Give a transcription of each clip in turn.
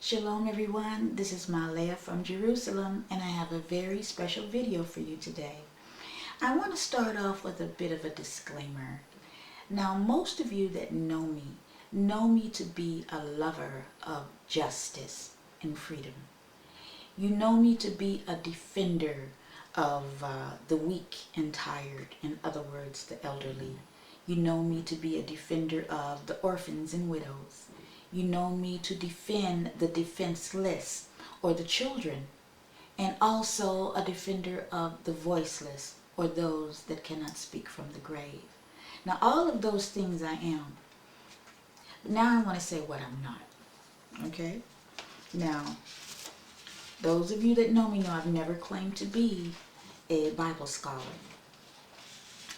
Shalom everyone, this is Mahaleyah from Jerusalem, and I have a very special video for you today. I want to start off with a bit of a disclaimer. Now, most of you that know me to be a lover of justice and freedom. You know me to be a defender of the weak and tired, in other words, the elderly. You know me to be a defender of the orphans and widows. You know me to defend the defenseless or the children, and also a defender of the voiceless or those that cannot speak from the grave. Now, all of those things I am. Now I want to say what I'm not. Okay? Now, those of you that know me know I've never claimed to be a Bible scholar.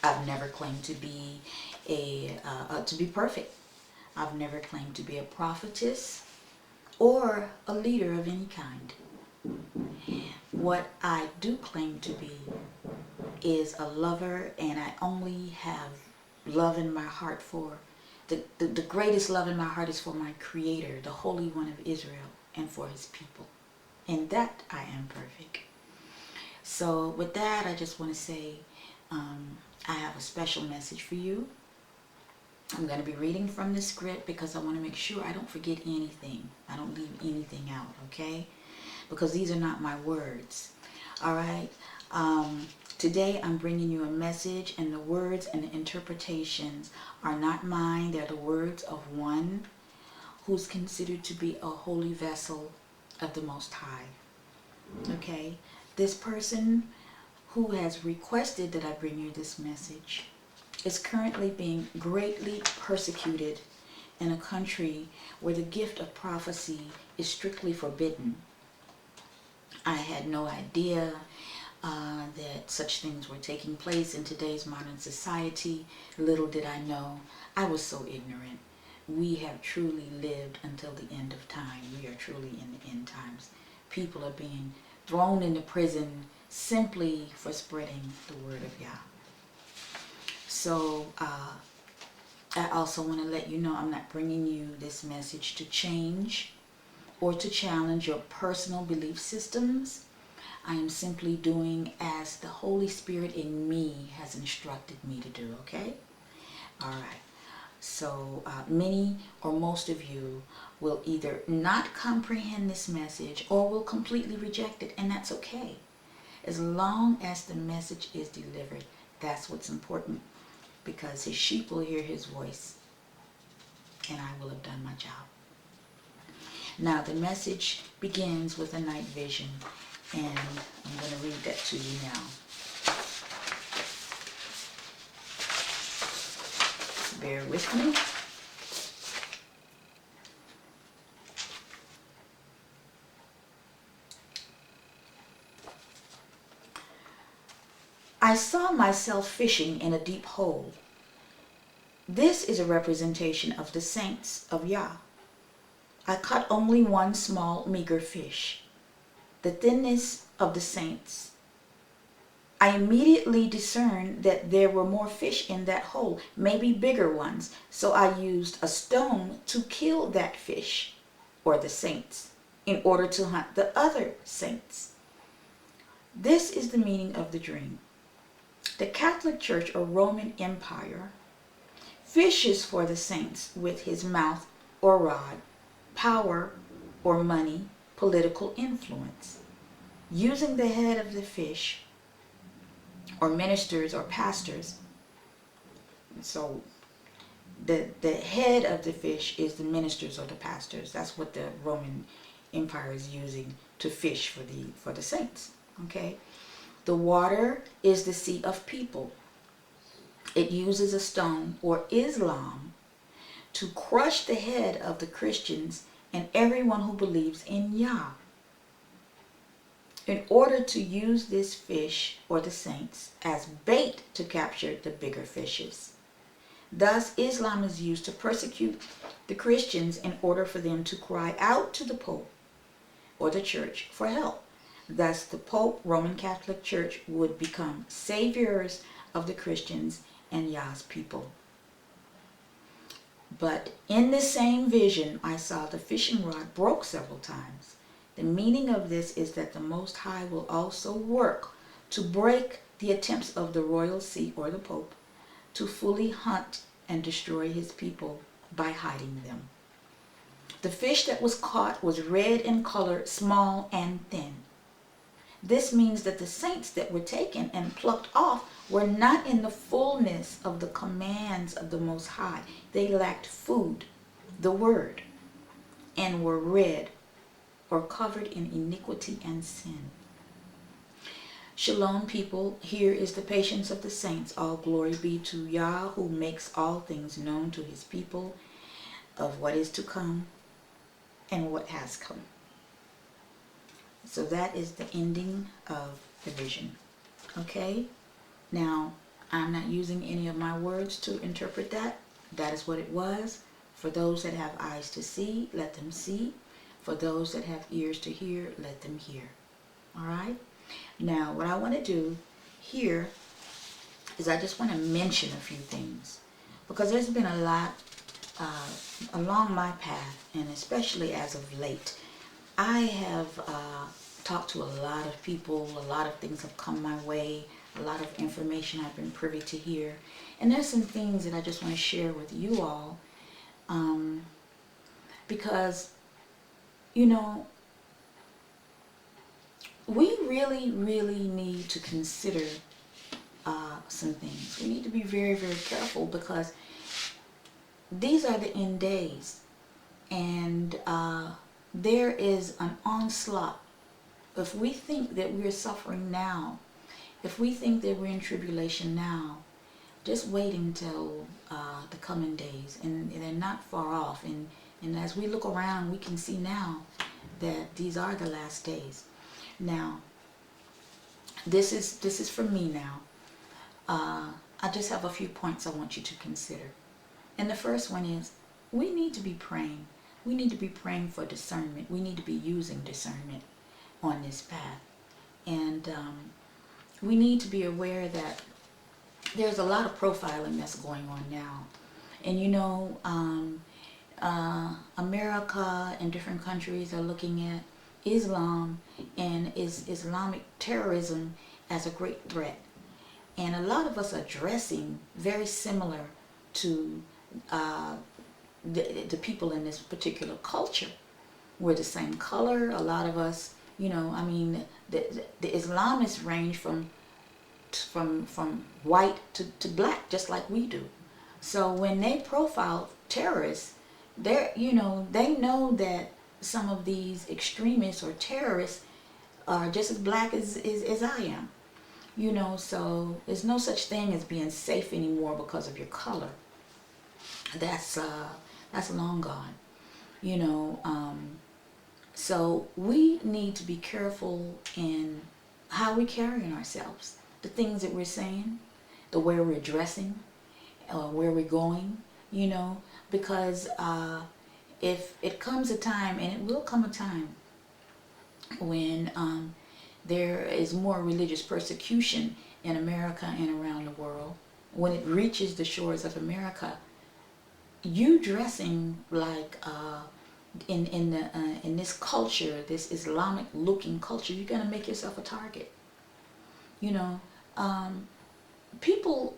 I've never claimed to be to be perfect. I've never claimed to be a prophetess or a leader of any kind. What I do claim to be is a lover, and I only have love in my heart for, the greatest love in my heart is for my Creator, the Holy One of Israel, and for His people. And that I am perfect. So with that, I just want to say I have a special message for you. I'm going to be reading from the script because I want to make sure I don't forget anything. I don't leave anything out, okay? Because these are not my words. All right? Today I'm bringing you a message, and the words and the interpretations are not mine. They're the words of one who's considered to be a holy vessel of the Most High. Okay? This person who has requested that I bring you this message is currently being greatly persecuted in a country where the gift of prophecy is strictly forbidden. I had no idea that such things were taking place in today's modern society. Little did I know. I was so ignorant. We have truly lived until the end of time. We are truly in the end times. People are being thrown into prison simply for spreading the word of Yah. So I also want to let you know I'm not bringing you this message to change or to challenge your personal belief systems. I am simply doing as the Holy Spirit in me has instructed me to do, okay? All right. So many or most of you will either not comprehend this message or will completely reject it, and that's okay. As long as the message is delivered, that's what's important. Because His sheep will hear His voice, and I will have done my job. Now, the message begins with a night vision, and I'm going to read that to you now. Bear with me. I saw myself fishing in a deep hole. This is a representation of the saints of Yah. I caught only one small, meager fish, the thinness of the saints. I immediately discerned that there were more fish in that hole, maybe bigger ones, so I used a stone to kill that fish, or the saints, in order to hunt the other saints. This is the meaning of the dream. The Catholic Church or Roman Empire fishes for the saints with his mouth or rod, power or money, political influence. Using the head of the fish or ministers or pastors. So the head of the fish is the ministers or the pastors. That's what the Roman Empire is using to fish for the saints. Okay? The water is the sea of people. It uses a stone or Islam to crush the head of the Christians and everyone who believes in Yah. In order to use this fish or the saints as bait to capture the bigger fishes. Thus, Islam is used to persecute the Christians in order for them to cry out to the Pope or the Church for help. Thus, the Pope, Roman Catholic Church, would become saviors of the Christians and Yah's people. But in this same vision, I saw the fishing rod broke several times. The meaning of this is that the Most High will also work to break the attempts of the royal seat or the Pope to fully hunt and destroy his people by hiding them. The fish that was caught was red in color, small and thin. This means that the saints that were taken and plucked off were not in the fullness of the commands of the Most High. They lacked food, the word, and were red or covered in iniquity and sin. Shalom, people. Here is the patience of the saints. All glory be to Yah, who makes all things known to his people of what is to come and what has come. So that is the ending of the vision. Okay? Now, I'm not using any of my words to interpret that. That is what it was. For those that have eyes to see, let them see. For those that have ears to hear, let them hear. All right? Now, what I want to do here is I just want to mention a few things. Because there's been a lot along my path, and especially as of late. I have talked to a lot of people. A lot of things have come my way. A lot of information I've been privy to hear. And there's some things that I just want to share with you all. Because, you know, we really, really need to consider some things. We need to be very, very careful because these are the end days. And there is an onslaught. If we think that we're suffering now, if we think that we're in tribulation now, just wait until the coming days. And they're not far off. And as we look around, we can see now that these are the last days. Now, this is for me now. I just have a few points I want you to consider. And the first one is, we need to be praying. We need to be praying for discernment. We need to be using discernment on this path. And we need to be aware that there's a lot of profiling that's going on now. And you know, America and different countries are looking at Islam and Islamic terrorism as a great threat. And a lot of us are dressing very similar to the people in this particular culture. We're the same color. A lot of us, you know, I mean, the Islamists range from white to black, just like we do. So when they profile terrorists, they know that some of these extremists or terrorists are just as black as I am. You know, so there's no such thing as being safe anymore because of your color. That's long gone. You know, so we need to be careful in how we carry ourselves, the things that we're saying, the way we're dressing, where we're going. You know, because if it comes a time, and it will come a time, when there is more religious persecution in America and around the world, when it reaches the shores of America, you dressing like in this culture, this Islamic looking culture, you're gonna make yourself a target. You know, people.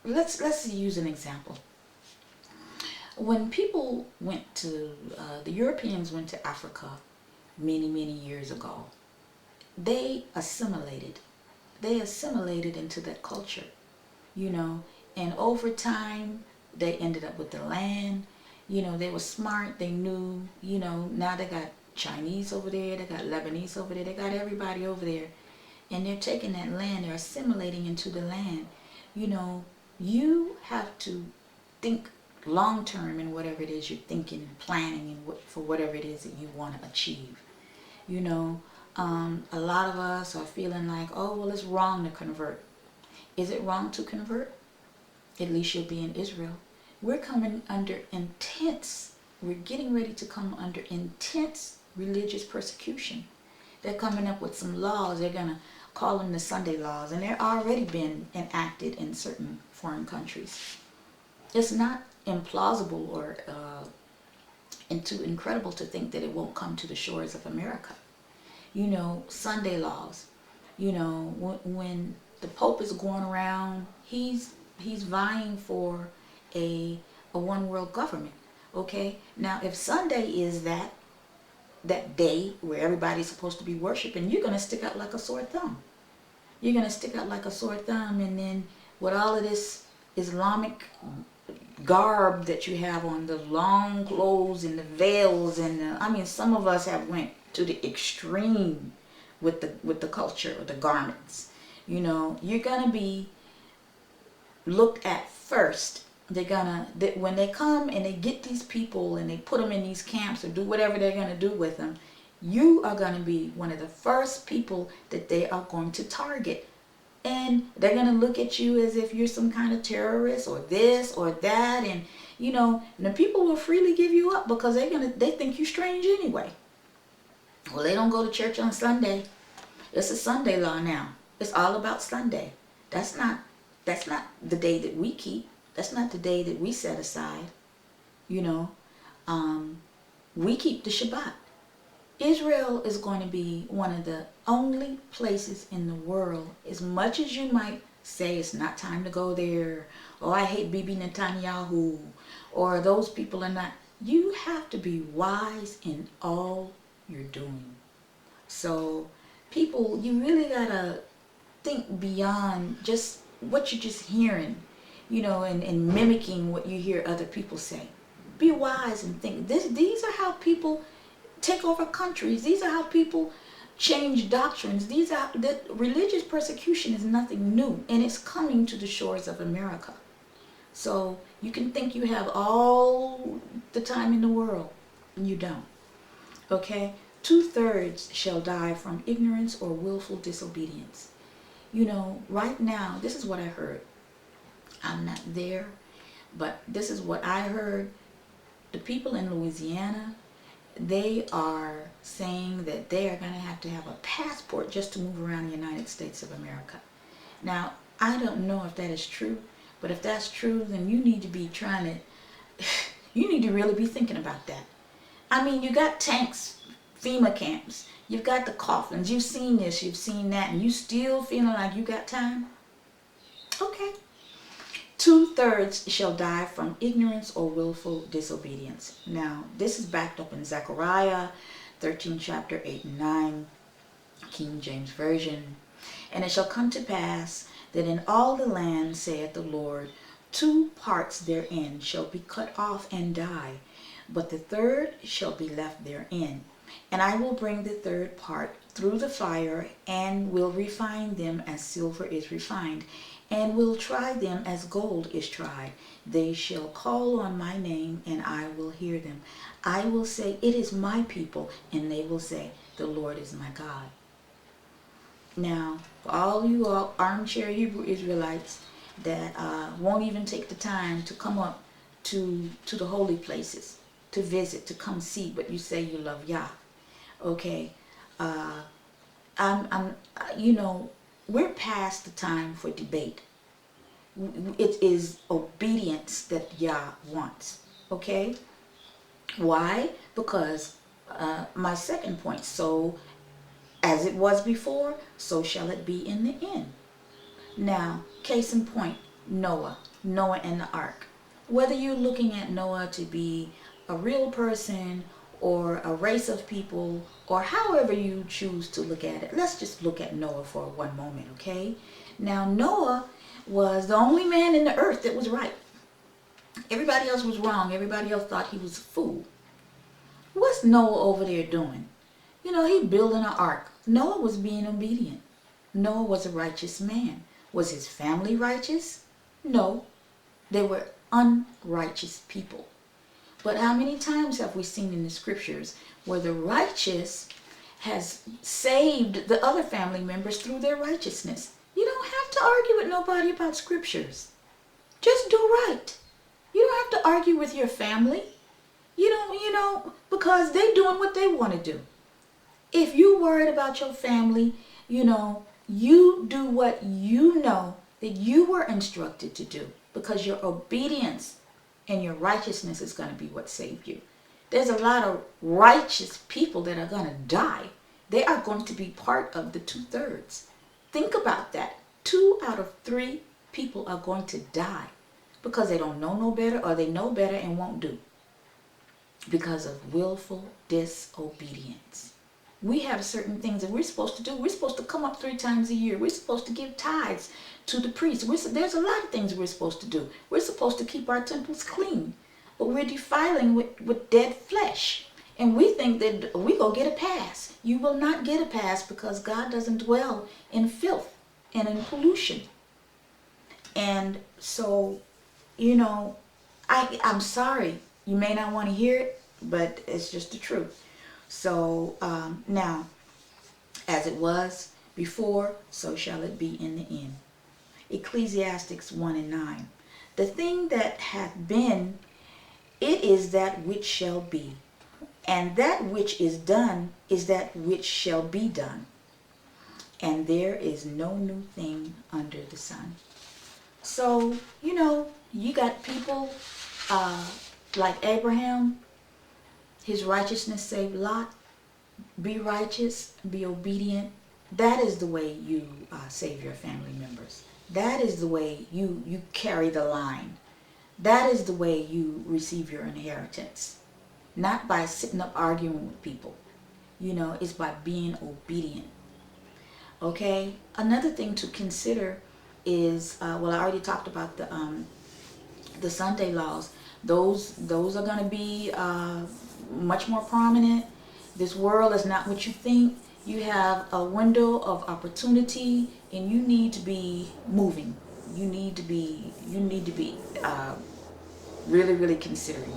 Let's use an example. When people went to the Europeans went to Africa many years ago, they assimilated into that culture, you know, and over time they ended up with the land. You know, they were smart, they knew, you know, now they got Chinese over there, they got Lebanese over there, they got everybody over there, and they're taking that land, they're assimilating into the land. You know, you have to think long term in whatever it is you're thinking and planning and for whatever it is that you want to achieve. You know, a lot of us are feeling like, oh, well, it's wrong to convert. Is it wrong to convert? At least you'll be in Israel. We're coming under we're getting ready to come under intense religious persecution. They're coming up with some laws. They're going to call them the Sunday laws, and they're already been enacted in certain foreign countries. It's not implausible or and too incredible to think that it won't come to the shores of America. You know, Sunday laws. You know, when the Pope is going around, he's vying for a one world government. Okay, now if Sunday is that day where everybody's supposed to be worshiping, you're gonna stick out like a sore thumb. You're gonna stick out like a sore thumb, and then with all of this Islamic garb that you have on, the long clothes and the veils, and I mean, some of us have went to the extreme with the culture or the garments. You know, you're gonna be looked at first. When they come and they get these people and they put them in these camps or do whatever they're gonna do with them, you are gonna be one of the first people that they are going to target. And they're going to look at you as if you're some kind of terrorist or this or that. And, you know, the people will freely give you up because they think you're strange anyway. Well, they don't go to church on Sunday. It's a Sunday law now. It's all about Sunday. That's not the day that we keep. That's not the day that we set aside. You know, we keep the Shabbat. Israel is going to be one of the only places in the world, as much as you might say it's not time to go there, or I hate Bibi Netanyahu, or those people are not, you have to be wise in all you're doing. So people, you really gotta think beyond just what you're just hearing, you know, and mimicking what you hear other people say. Be wise and think. These are how people take over countries. These are how people change doctrines. That religious persecution is nothing new, and it's coming to the shores of America. So you can think you have all the time in the world, and you don't. Okay? 2/3 shall die from ignorance or willful disobedience. You know, right now, this is what I heard. I'm not there, but this is what I heard. The people in Louisiana, they are saying that they are going to have a passport just to move around the United States of America. Now, I don't know if that is true, but if that's true, then you need to be you need to really be thinking about that. I mean, you got tanks, FEMA camps, you've got the coffins, you've seen this, you've seen that, and you still feeling like you got time? Okay. 2/3 shall die from ignorance or willful disobedience. Now, this is backed up in Zechariah 13, chapter 8 and 9, King James Version. And it shall come to pass that in all the land, saith the Lord, 2 parts therein shall be cut off and die, but the third shall be left therein. And I will bring the third part through the fire, and will refine them as silver is refined, and will try them as gold is tried. They shall call on my name, and I will hear them. I will say, it is my people, and they will say, the Lord is my God. Now, for all you armchair Hebrew Israelites that won't even take the time to come up to the holy places, to visit, to come see, but you say you love Yah. Okay, you know, we're past the time for debate. It is obedience that Yah wants. Okay? Why? Because my second point, so as it was before, so shall it be in the end. Now, case in point, Noah and the ark. Whether you're looking at Noah to be a real person or a race of people, or however you choose to look at it. Let's just look at Noah for one moment, okay? Now, Noah was the only man in the earth that was right. Everybody else was wrong. Everybody else thought he was a fool. What's Noah over there doing? You know, he building an ark. Noah was being obedient. Noah was a righteous man. Was his family righteous? No. They were unrighteous people. But how many times have we seen in the scriptures where the righteous has saved the other family members through their righteousness? You don't have to argue with nobody about scriptures. Just do right. You don't have to argue with your family. You know, because they're doing what they want to do. If you're worried about your family, you know, you do what you know that you were instructed to do, because your obedience and your righteousness is going to be what saved you. There's a lot of righteous people that are going to die. They are going to be part of the 2/3. Think about that. 2 out of 3 people are going to die because they don't know no better, or they know better and won't do, because of willful disobedience. We have certain things that we're supposed to do. We're supposed to come up 3 times a year. We're supposed to give tithes to the priest. There's a lot of things we're supposed to do. We're supposed to keep our temples clean, but we're defiling with dead flesh. And we think that we go get a pass. You will not get a pass, because God doesn't dwell in filth and in pollution. And so, I'm sorry. You may not want to hear it, but it's just the truth. So now, as it was before, so shall it be in the end. Ecclesiastes 1:9. The thing that hath been, it is that which shall be. And that which is done is that which shall be done. And there is no new thing under the sun. So, you got people like Abraham. His righteousness saved Lot. Be righteous, be obedient. That is the way you save your family members. That is the way you carry the line. That is the way you receive your inheritance. Not by sitting up arguing with people. It's by being obedient. Okay? Another thing to consider is, I already talked about the Sunday laws. Those are going to be much more prominent. This world is not what you think. You have a window of opportunity, and you need to be moving. You need to be really, really considering.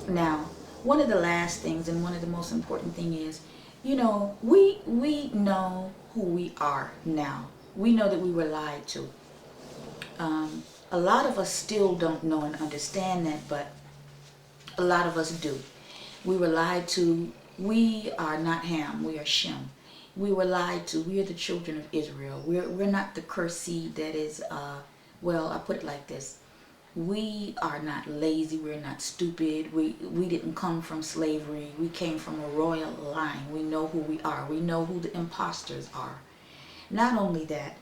Now, one of the last things, and one of the most important thing is, we know who we are now. We know that we were lied to. A lot of us still don't know and understand that, but a lot of us do. We were lied to. We are not Ham, we are Shem. We were lied to. We are the children of Israel. We're not the cursed seed that is, I put it like this. We are not lazy. We're not stupid. We didn't come from slavery. We came from a royal line. We know who we are. We know who the imposters are. Not only that,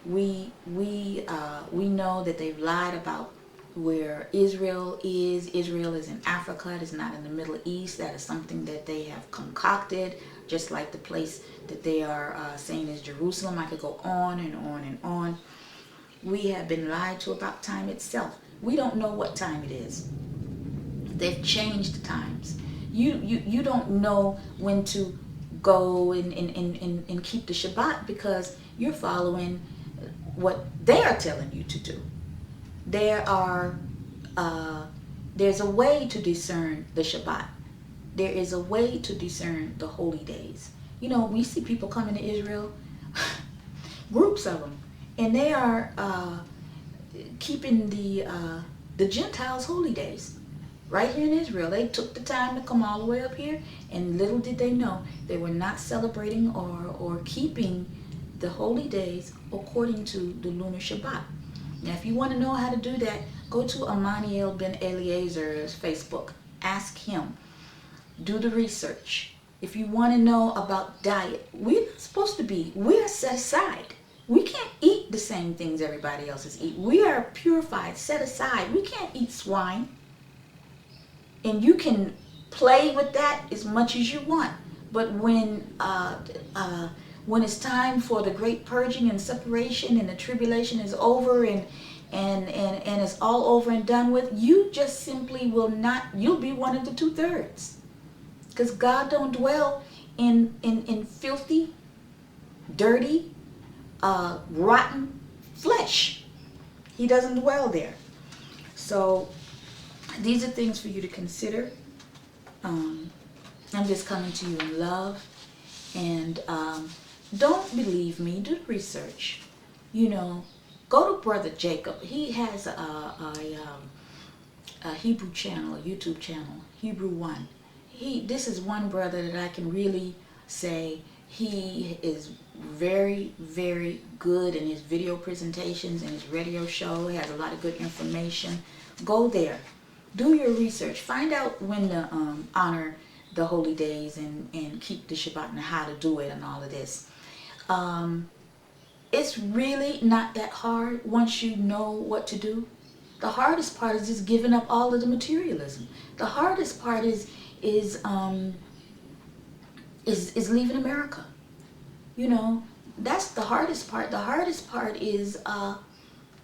we know that they've lied about where Israel is. Israel is in Africa. It is not in the Middle East. That is something that they have concocted, just like the place that they are saying is Jerusalem. I could go on and on and on. We have been lied to about time itself. We don't know what time it is. They've changed the times. You don't know when to go and keep the Shabbat, because you're following what they are telling you to do. There's a way to discern the Shabbat. There is a way to discern the holy days. We see people coming to Israel, groups of them, and they are keeping the Gentiles' holy days right here in Israel. They took the time to come all the way up here, and little did they know they were not celebrating or keeping the holy days according to the lunar Shabbat. Now, if you want to know how to do that, go to Mahaleyah Ben Eliezer's Facebook. Ask him. Do the research. If you want to know about diet, we're not supposed to be. We're set aside. We can't eat the same things everybody else is eating. We are purified, set aside. We can't eat swine. And you can play with that as much as you want. But when it's time for the great purging and separation, and the tribulation is over, and it's all over and done with, you just simply will not. You'll be one of the 2/3, because God don't dwell in filthy, dirty, rotten flesh. He doesn't dwell there. So these are things for you to consider. I'm just coming to you in love, and don't believe me. Do the research. Go to Brother Jacob. He has a Hebrew channel, a YouTube channel, Hebrew One. This is one brother that I can really say He is very, very good in his video presentations and his radio show. He has a lot of good information. Go there. Do your research. Find out when to honor the holy days and keep the Shabbat and how to do it and all of this. It's really not that hard once you know what to do. The hardest part is just giving up all of the materialism. The hardest part is leaving America. You know, that's the hardest part. The hardest part is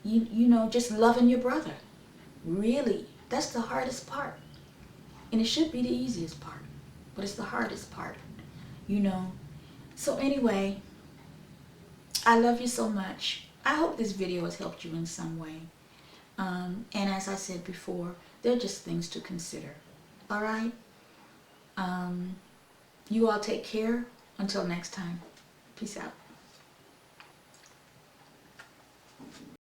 you know, just loving your brother. Really, that's the hardest part. And it should be the easiest part, but it's the hardest part, you know. So anyway, I love you so much. I hope this video has helped you in some way. And as I said before, they're just things to consider. All right? You all take care. Until next time. Peace out.